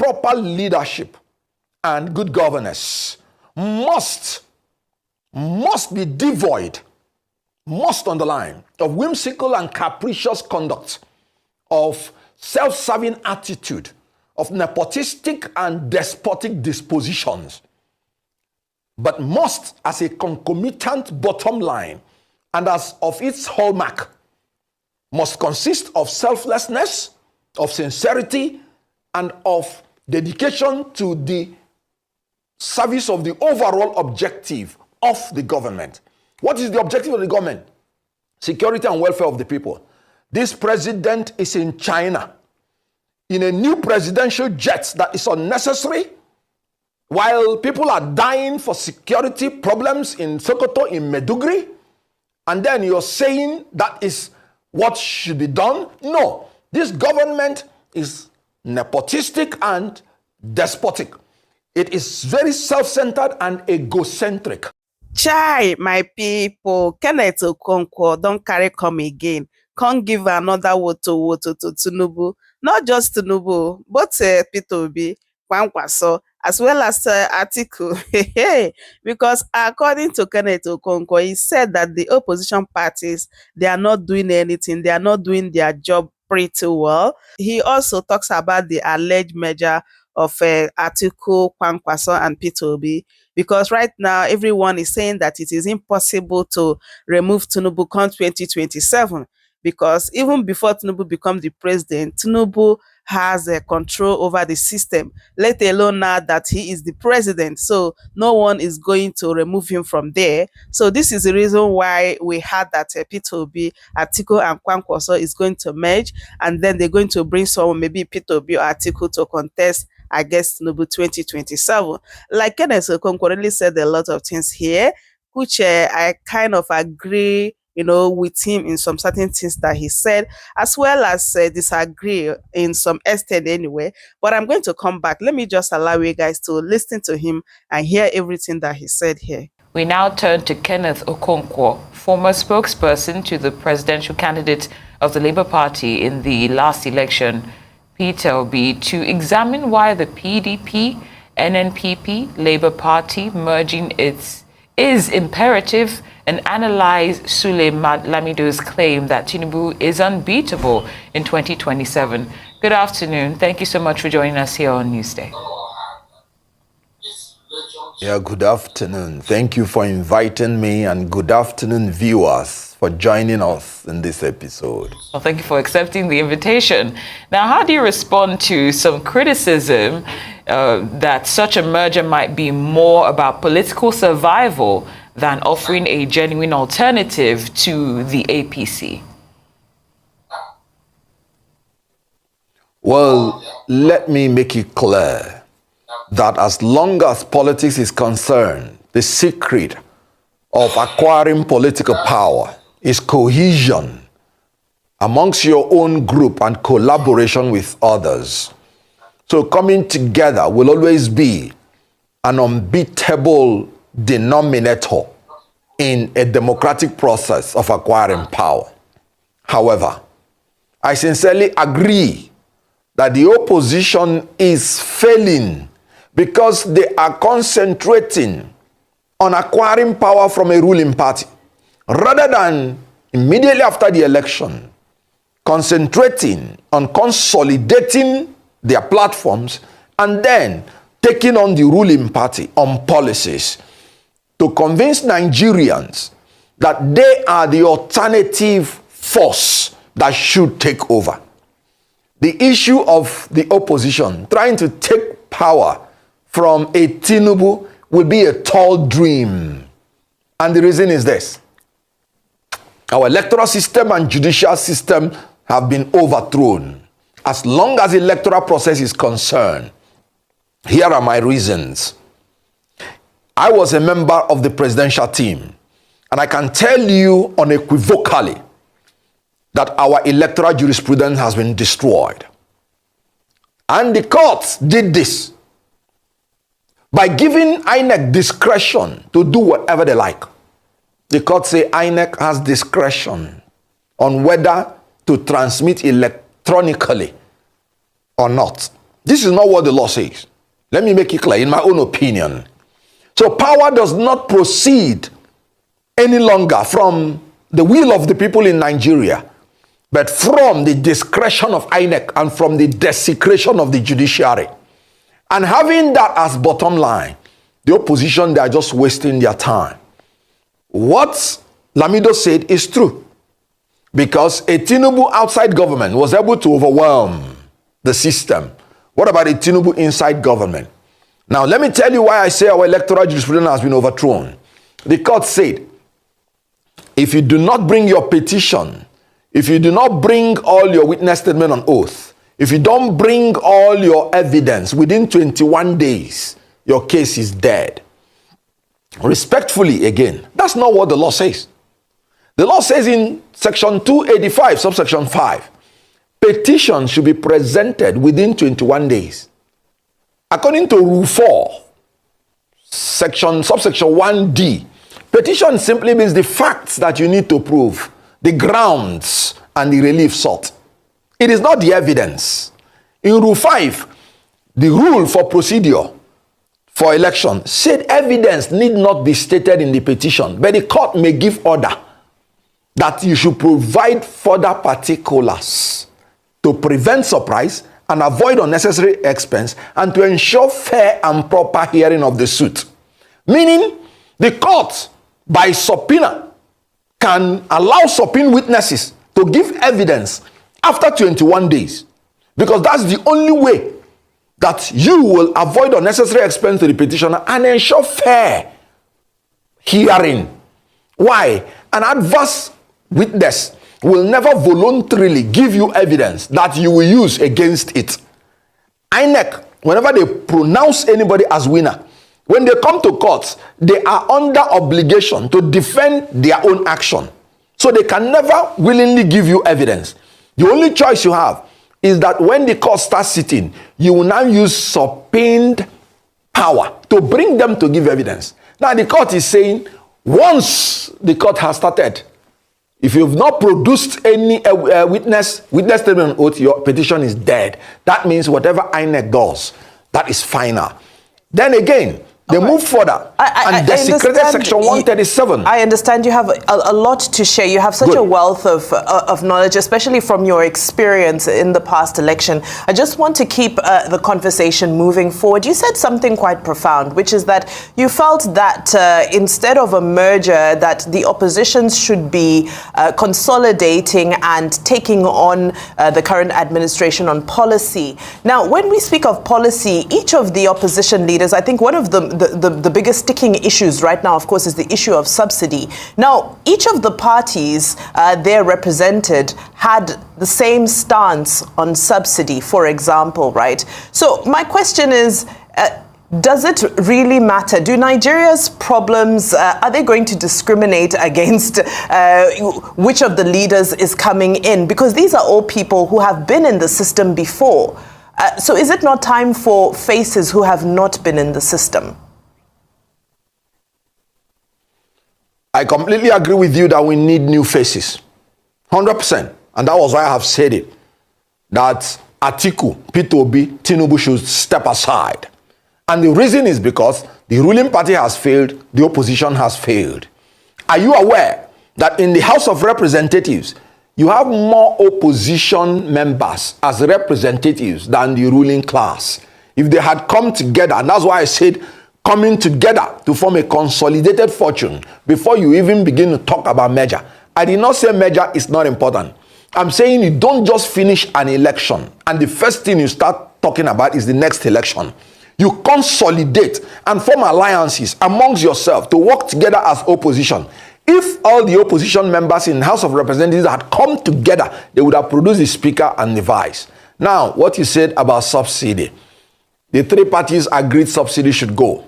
proper leadership and good governance must be devoid, must underline, of whimsical and capricious conduct, of self-serving attitude, of nepotistic and despotic dispositions, but must, as a concomitant bottom line and as of its hallmark, must consist of selflessness, of sincerity, and of dedication to the service of the overall objective of the government. What is the objective of the government? Security and welfare of the people. This president is in China in a new presidential jet that is unnecessary, while people are dying for security problems in Sokoto, in Maiduguri, and then you're saying that is what should be done? No, this government is nepotistic and despotic. It is very self-centered and egocentric. Chai, my people, Kenneth Okonkwo don't carry come again. Can't give another woto to Tinubu. Not just Tinubu, but Peter Obi, Kwankwaso, as well as Atiku. Because according to Kenneth Okonkwo, he said that the opposition parties, they are not doing anything. They are not doing their job pretty well. He also talks about the alleged merger of Atiku, Kwankwaso, and Peter Obi. Because right now, everyone is saying that it is impossible to remove Tinubu come 2027. Because even before Tinubu becomes the president, Tinubu has a control over the system, let alone now that he is the president. So no one is going to remove him from there. So this is the reason why we had that Peter Obi, Atiku, and Kwankwaso is going to merge, and then they're going to bring someone, maybe Peter Obi or Atiku, to contest against Tinubu 2027. Like Kenneth Okonkwo really said a lot of things here, which I kind of agree, with him in some certain things that he said, as well as disagree in some extent anyway. But I'm going to come back. Let me just allow you guys to listen to him and hear everything that he said here. We now turn to Kenneth Okonkwo, former spokesperson to the presidential candidate of the Labour Party in the last election, Peter Obi, to examine why the PDP, NNPP, Labour Party merging is imperative, and analyze Sule Lamido's claim that Tinubu is unbeatable in 2027. Good afternoon. Thank you so much for joining us here on Newsday. Yeah, good afternoon. Thank you for inviting me, and good afternoon, viewers, for joining us in this episode. Well, thank you for accepting the invitation. Now, how do you respond to some criticism that such a merger might be more about political survival than offering a genuine alternative to the APC? Well, let me make it clear that as long as politics is concerned, the secret of acquiring political power is cohesion amongst your own group and collaboration with others. So coming together will always be an unbeatable denominator in a democratic process of acquiring power. However, I sincerely agree that the opposition is failing because they are concentrating on acquiring power from a ruling party rather than immediately after the election concentrating on consolidating their platforms and then taking on the ruling party on policies to convince Nigerians that they are the alternative force that should take over. The issue of the opposition trying to take power from a Tinubu will be a tall dream. And the reason is this. Our electoral system and judicial system have been overthrown. As long as the electoral process is concerned, here are my reasons. I was a member of the presidential team, and I can tell you unequivocally that our electoral jurisprudence has been destroyed. And the courts did this by giving INEC discretion to do whatever they like. The court say INEC has discretion on whether to transmit electronically or not. this is not what the law says. Let me make it clear, in my own opinion. So power does not proceed any longer from the will of the people in Nigeria, but from the discretion of INEC and from the desecration of the judiciary. And having that as bottom line, the opposition, they are just wasting their time. What Lamido said is true, because a Tinubu outside government was able to overwhelm the system. What about a Tinubu inside government? Now, let me tell you why I say our electoral jurisprudence has been overthrown. The court said, if you do not bring your petition, if you do not bring all your witness statement on oath, if you don't bring all your evidence within 21 days, your case is dead. Respectfully, again, that's not what the law says. The law says in section 285, subsection 5, petition should be presented within 21 days. According to Rule 4, subsection 1D, petition simply means the facts that you need to prove, the grounds and the relief sought. It is not the evidence. In Rule 5, the rule for procedure for election said evidence need not be stated in the petition, but the court may give order that you should provide further particulars to prevent surprise and avoid unnecessary expense and to ensure fair and proper hearing of the suit. Meaning, the court, by subpoena, can allow subpoena witnesses to give evidence after 21 days, because that's the only way that you will avoid unnecessary expense to the petitioner and ensure fair hearing. Why? An adverse witness will never voluntarily give you evidence that you will use against it. INEC, whenever they pronounce anybody as winner, when they come to court, they are under obligation to defend their own action. So they can never willingly give you evidence. The only choice you have is that when the court starts sitting, you will now use subpoenaed power to bring them to give evidence. Now the court is saying, once the court has started, if you've not produced any witness statement on oath, your petition is dead. That means whatever INEC does, that is final. Then again, they move further and desecrated section 137. I understand you have a lot to share. You have such a wealth of knowledge, especially from your experience in the past election. I just want to keep the conversation moving forward. You said something quite profound, which is that you felt that instead of a merger, that the opposition should be consolidating and taking on the current administration on policy. Now, when we speak of policy, each of the opposition leaders, I think one of the biggest sticking issues right now, of course, is the issue of subsidy. Now, each of the parties there represented had the same stance on subsidy, for example, right? So my question is, does it really matter? Do Nigeria's problems, are they going to discriminate against which of the leaders is coming in? Because these are all people who have been in the system before. So is it not time for faces who have not been in the system? I completely agree with you that we need new faces. 100%. And that was why I have said it. That Atiku, P2B, Tinubu should step aside. And the reason is because the ruling party has failed, the opposition has failed. Are you aware that in the House of Representatives, you have more opposition members as representatives than the ruling class? If they had come together, and that's why I said coming together to form a consolidated fortune before you even begin to talk about merger. I did not say merger is not important. I'm saying you don't just finish an election and the first thing you start talking about is the next election. You consolidate and form alliances amongst yourself to work together as opposition. If all the opposition members in the House of Representatives had come together, they would have produced the speaker and the vice. Now, what you said about subsidy, the three parties agreed subsidy should go.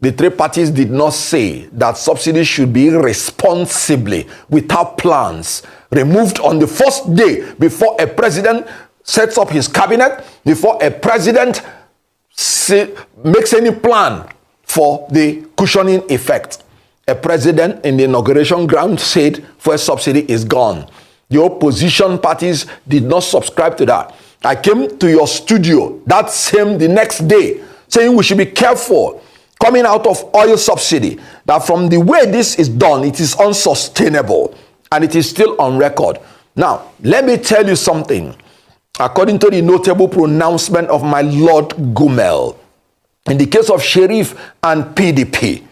The three parties did not say that subsidy should be responsibly, without plans, removed on the first day before a president sets up his cabinet, before a president makes any plan for the cushioning effect. A president in the inauguration ground said fuel subsidy is gone. The opposition parties did not subscribe to that. I came to your studio the next day, saying we should be careful coming out of oil subsidy, that from the way this is done, it is unsustainable, and it is still on record. Now, let me tell you something. According to the notable pronouncement of my Lord Gumel, in the case of Sheriff and PDP,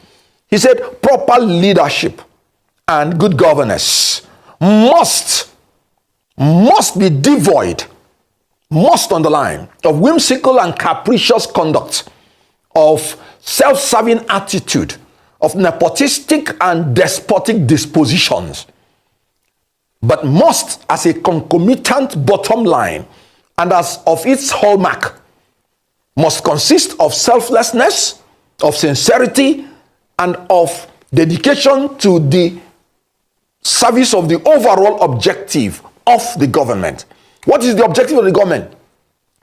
he said proper leadership and good governance must be devoid, must underline, of whimsical and capricious conduct, of self-serving attitude, of nepotistic and despotic dispositions, but must, as a concomitant bottom line and as of its hallmark, must consist of selflessness, of sincerity, and of dedication to the service of the overall objective of the government. What is the objective of the government?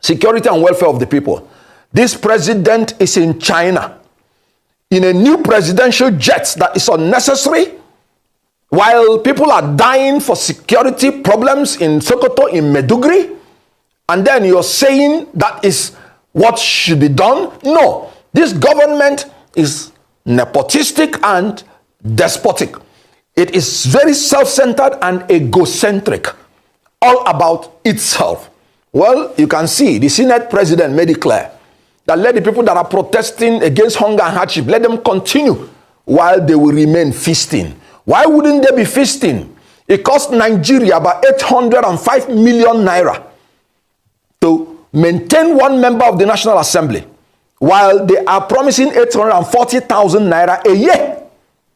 Security and welfare of the people. This president is in China in a new presidential jet that is unnecessary, while people are dying for security problems in Sokoto, in Meduguri, and then you're saying that is what should be done? No, this government is nepotistic and despotic. It is very self-centered and egocentric, all about itself. Well, you can see the Senate president made it clear that let the people that are protesting against hunger and hardship, let them continue while they will remain feasting. Why wouldn't they be feasting? It cost Nigeria about 805 million naira to maintain one member of the National Assembly, while they are promising 840,000 naira a year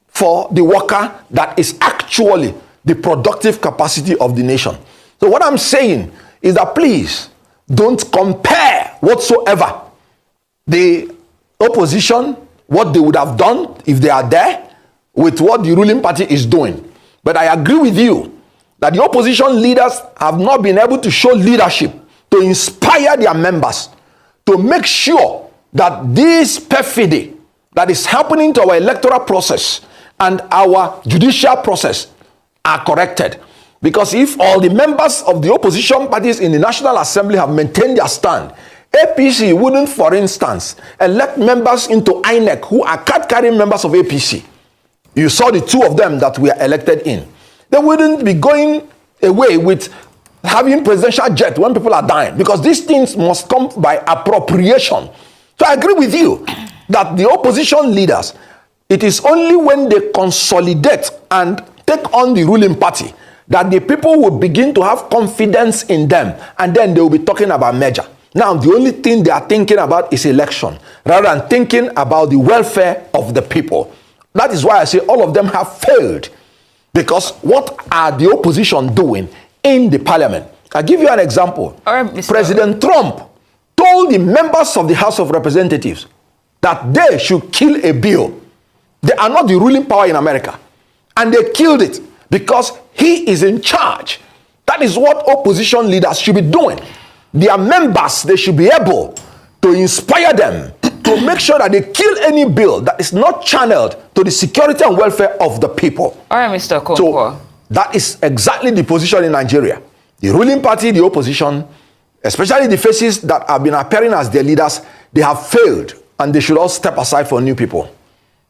for the worker that is actually the productive capacity of the nation. So what I'm saying is that please don't compare whatsoever the opposition, what they would have done if they are there, with what the ruling party is doing. But I agree with you that the opposition leaders have not been able to show leadership to inspire their members to make sure that this perfidy that is happening to our electoral process and our judicial process are corrected. Because if all the members of the opposition parties in the National Assembly have maintained their stand, APC wouldn't, for instance, elect members into INEC who are card-carrying members of APC. You saw the two of them that were elected in. They wouldn't be going away with having presidential jet when people are dying, because these things must come by appropriation. So I agree with you that the opposition leaders, it is only when they consolidate and take on the ruling party that the people will begin to have confidence in them, and then they will be talking about merger. Now, the only thing they are thinking about is election, rather than thinking about the welfare of the people. That is why I say all of them have failed. Because what are the opposition doing in the parliament? I'll give you an example. President Trump told the members of the House of Representatives that they should kill a bill. They are not the ruling power in America. And they killed it because he is in charge. That is what opposition leaders should be doing. Their members, they should be able to inspire them to make sure that they kill any bill that is not channeled to the security and welfare of the people. All right, Mr. Okonkwo. So that is exactly the position in Nigeria. The ruling party, the opposition, especially the faces that have been appearing as their leaders, they have failed, and they should all step aside for new people.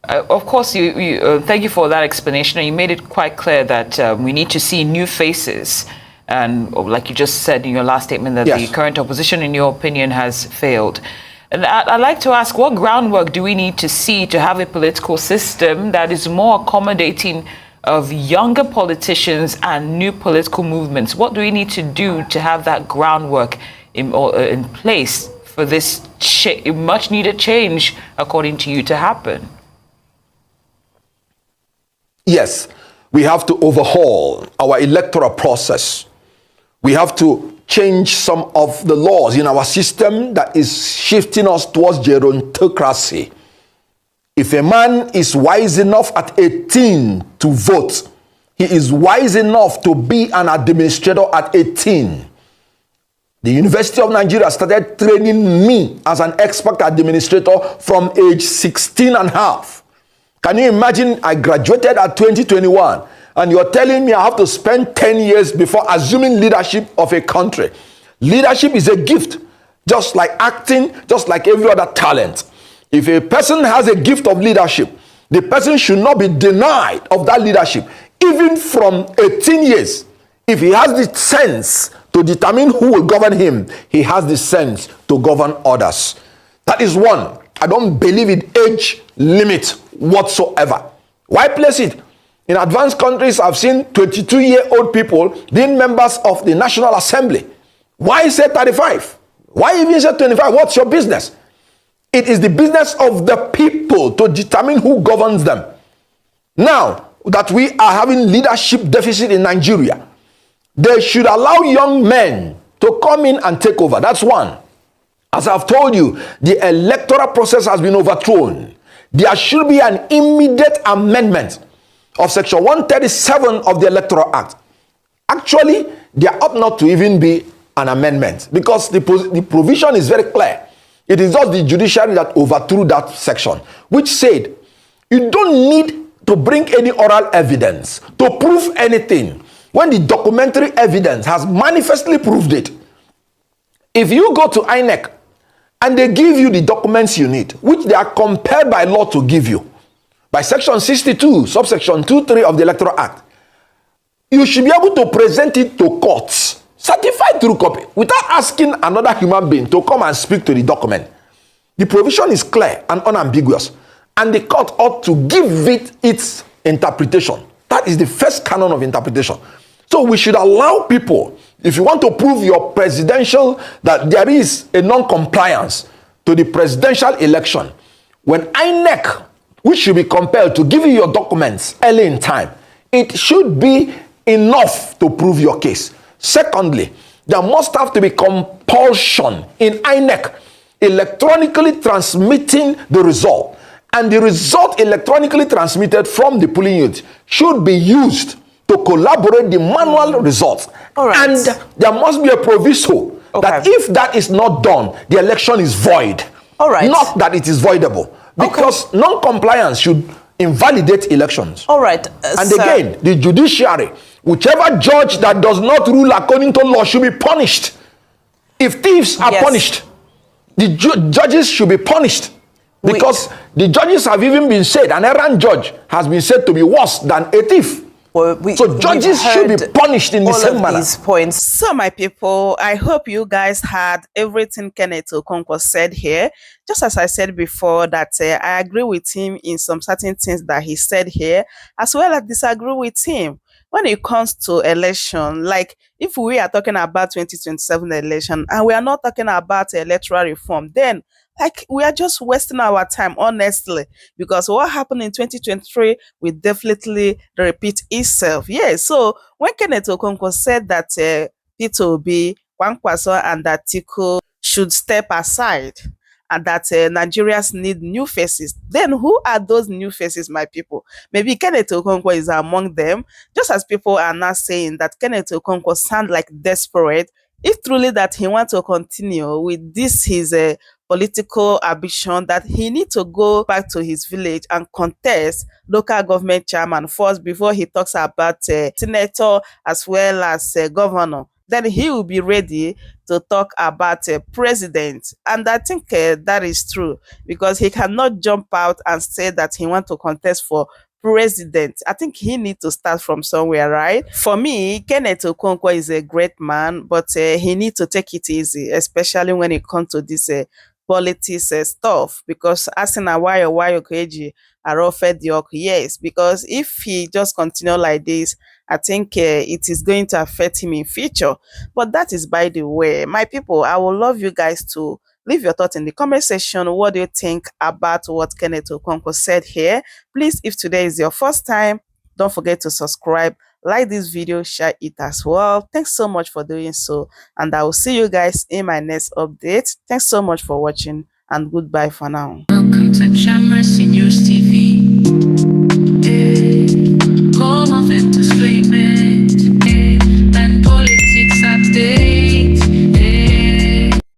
Of course, thank you for that explanation. You made it quite clear that we need to see new faces. And like you just said in your last statement, that the current opposition, in your opinion, has failed. And I'd like to ask, what groundwork do we need to see to have a political system that is more accommodating of younger politicians and new political movements? What do we need to do to have that groundwork in place for this much needed change, according to you, to happen? Yes, we have to overhaul our electoral process. We have to change some of the laws in our system that is shifting us towards gerontocracy. If a man is wise enough at 18 to vote, he is wise enough to be an administrator at 18. The University of Nigeria started training me as an expert administrator from age 16 and a half. Can you imagine? I graduated at 2021, and you're telling me I have to spend 10 years before assuming leadership of a country. Leadership is a gift, just like acting, just like every other talent. If a person has a gift of leadership, the person should not be denied of that leadership, even from 18 years. If he has the sense to determine who will govern him, he has the sense to govern others. That is one. I don't believe in age limit whatsoever. Why place it? In advanced countries, I've seen 22-year-old people being members of the National Assembly. Why say 35? Why even say 25? What's your business? It is the business of the people to determine who governs them. Now that we are having leadership deficit in Nigeria, they should allow young men to come in and take over. That's one. As I've told you, the electoral process has been overthrown. There should be an immediate amendment of Section 137 of the Electoral Act. Actually, there ought not to even be an amendment because the provision is very clear. It is just the judiciary that overthrew that section, which said you don't need to bring any oral evidence to prove anything when the documentary evidence has manifestly proved it. If you go to INEC and they give you the documents you need, which they are compelled by law to give you, by Section 62, subsection 2(3) of the Electoral Act, you should be able to present it to courts, certified through copy, without asking another human being to come and speak to the document. The provision is clear and unambiguous, and the court ought to give it its interpretation. That is the first canon of interpretation. So we should allow people, if you want to prove your presidential, that there is a non-compliance to the presidential election, when INEC, which should be compelled to give you your documents early in time, it should be enough to prove your case. Secondly, there must have to be compulsion in INEC electronically transmitting the result, and the result electronically transmitted from the polling unit should be used to collaborate the manual results. All right. And there must be a proviso that if that is not done, the election is void. All right. Not that it is voidable, because non-compliance should invalidate elections. All right. And again, the judiciary, whichever judge that does not rule according to law should be punished. If thieves are punished, the judges should be punished. Because the judges have even been said, an errant judge has been said to be worse than a thief. Well, so judges should be punished in the same manner. These points. So my people, I hope you guys had everything Kenneth Okonkwo said here. Just as I said before, that I agree with him in some certain things that he said here, as well as disagree with him when it comes to election. Like if we are talking about 2027 election and we are not talking about electoral reform, then like we are just wasting our time, honestly, because what happened in 2023 will definitely repeat itself. Yeah, so when Kenneth Okonkwo said that Peter Obi, Kwankwaso and Atiku should step aside and that Nigerians need new faces, then who are those new faces, my people? Maybe Kenneth Okonkwo is among them, just as people are now saying that Kenneth Okonkwo sound like desperate. If truly that he wants to continue with this his political ambition, that he need to go back to his village and contest local government chairman first before he talks about senator as well as governor, then he will be ready to talk about president. And I think that is true, because he cannot jump out and say that he wants to contest for president. I think he needs to start from somewhere, right? For me, Kenneth Okonkwo is a great man, but he needs to take it easy, especially when it comes to this politics stuff, because as in a while Okeji are offered the yes, because if he just continue like this, I think it is going to affect him in future. But that is by the way. My people, I would love you guys to leave your thoughts in the comment section. What do you think about what Kenneth Okonkwo said here? Please, if today is your first time, don't forget to subscribe, like this video, share it as well. Thanks so much for doing so, and I will see you guys in my next update. Thanks so much for watching, and goodbye for now. Welcome to Chamress News TV.